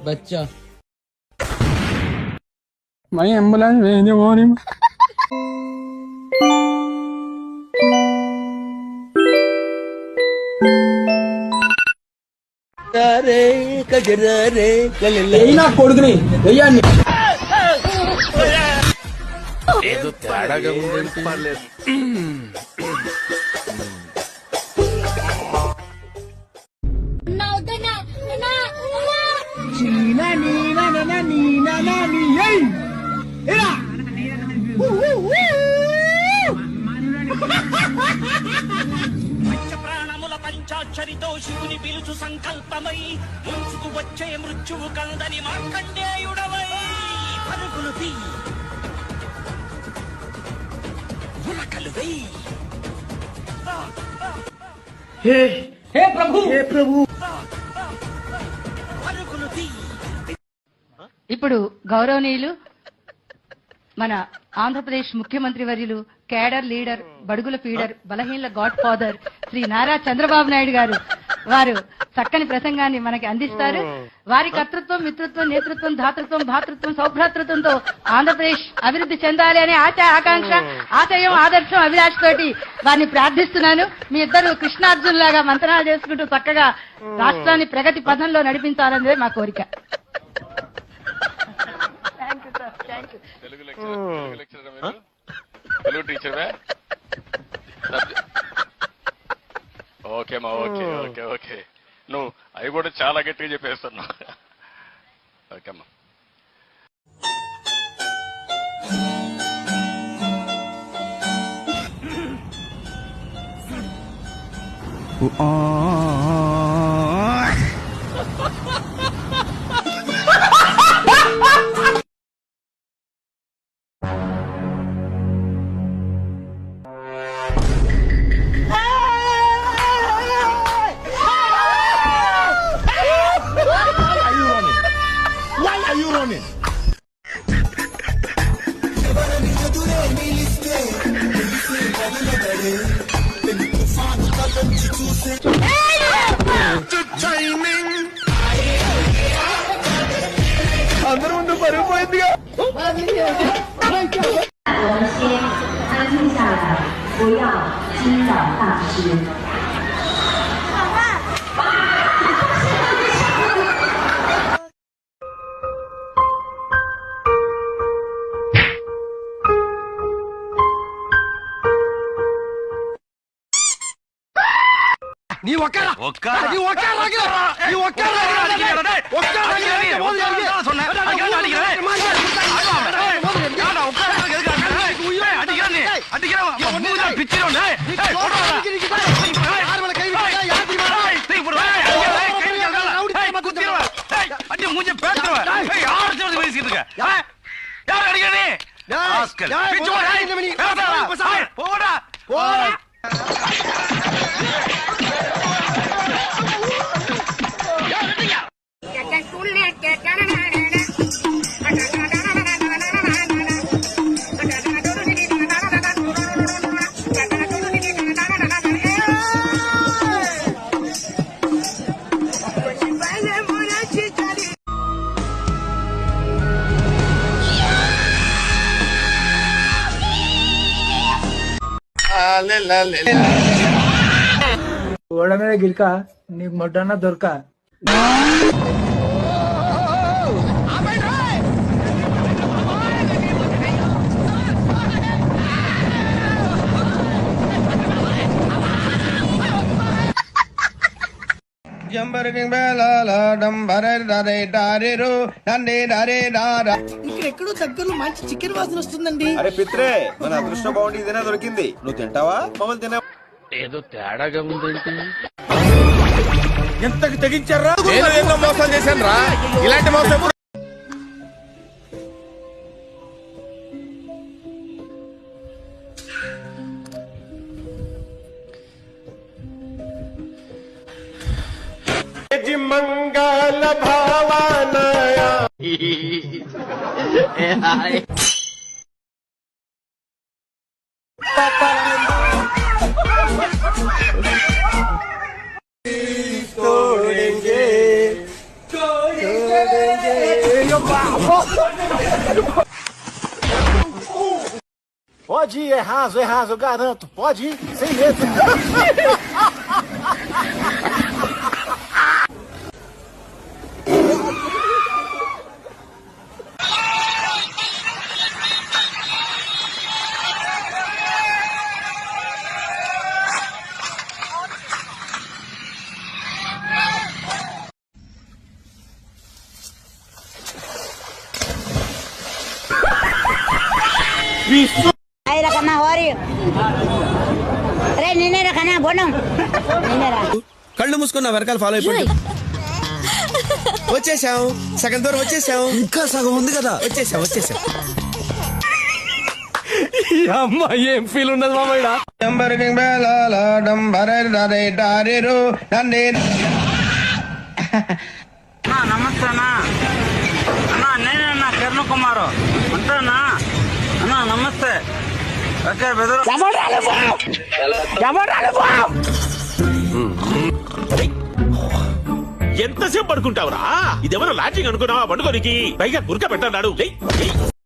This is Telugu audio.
बच्चा मैं एम्बुलेंस भेज दो मोरी रे कजरा रे నా కొడుకుని వెయ్యాన్ని ఏదో తేడాగా ఉందంటే పర్లేదు. ప్రాణముల పంచాక్షరితో శివుని పిలుచు సంకల్పమై ముంచుకు వచ్చే మృత్యువు కందని మార్కండేయుడవై పరుగులు తీ ఉరకలు వెయ్యి. हे प्रभु పరుగులు తీ. ఇప్పుడు గౌరవనీయులు మన ఆంధ్రప్రదేశ్ ముఖ్యమంత్రి వర్యులు కేడర్ లీడర్ బడుగుల ఫీడర్ బలహీనల గాడ్ ఫాదర్ శ్రీ నారా చంద్రబాబు నాయుడు గారు వారు చక్కని ప్రసంగాన్ని మనకి అందిస్తారు. వారి కర్తృత్వం, మిత్రత్వం, నేతృత్వం, ధాతృత్వం, భాతృత్వం, సౌభ్రాతృత్వంతో ఆంధ్రప్రదేశ్ అభివృద్ధి చెందాలి అనే ఆకాంక్ష, ఆశయం, ఆదర్శం, అభిలాష తోటి వారిని ప్రార్థిస్తున్నాను. మీ ఇద్దరు కృష్ణార్జున్ లాగా మంతనాలు చేసుకుంటూ చక్కగా రాష్ట్రాన్ని ప్రగతి పథంలో నడిపించాలనేదే మా కోరిక. తెలుగు టీచర్ ఓకే మా ఓకే ఓకే ఓకే నువ్వు అవి కూడా చాలా గట్టిగా చెప్పేస్తున్నావు. ఓకేమ్మా. అందరూ ముందు పరుగు పోయిందిగా. 我们先安静下来，不要惊扰大师。నీ ఒక్కరా నీ ఓడ మీద గిల్క నీకు మొట్టన్న దొరక ఇక్కడెక్కడో దగ్గరలో మంచి చికెన్ వాసన వస్తుందండి. అరే పిత్రే, మన అదృష్టం బాగుండి ఇదేనా దొరికింది. నువ్వు తింటావా మమ్మల్ని తినా? ఏదో తేడాగా ఉందంటే ఎంతకు తెగించారా? నేను ఎన్నో మోసాలు చేశాను రా. ఇలాంటి మోసం మంగళ భావనయా తోడెంగే Pode ir, é raso, eu garanto. Pode ir, sem medo. Ay, rakana, how are you? Re, nene rakana, bonum. Nene ra. కళ్ళు మూసుకున్న వెనకాల ఫాలో అయిపోయి వచ్చేసాం సగం దూరం వచ్చేసాం ఇంకా సగం ఉంది కదా వచ్చేసాం అమ్మ ఏం ఫీల్ ఉండదు మామయ్య. నమస్తే అన్నా నేనే అన్నా కిరణ్ కుమార్ ఉంటానా అన్నా నమస్తే ఓకే బెదరు ఎంతసేపు పడుకుంటావురా ఇదేమన్నా లాడ్జింగ్ అనుకున్నావా పండుగనికి పైగా గురక పెట్టన్నాడు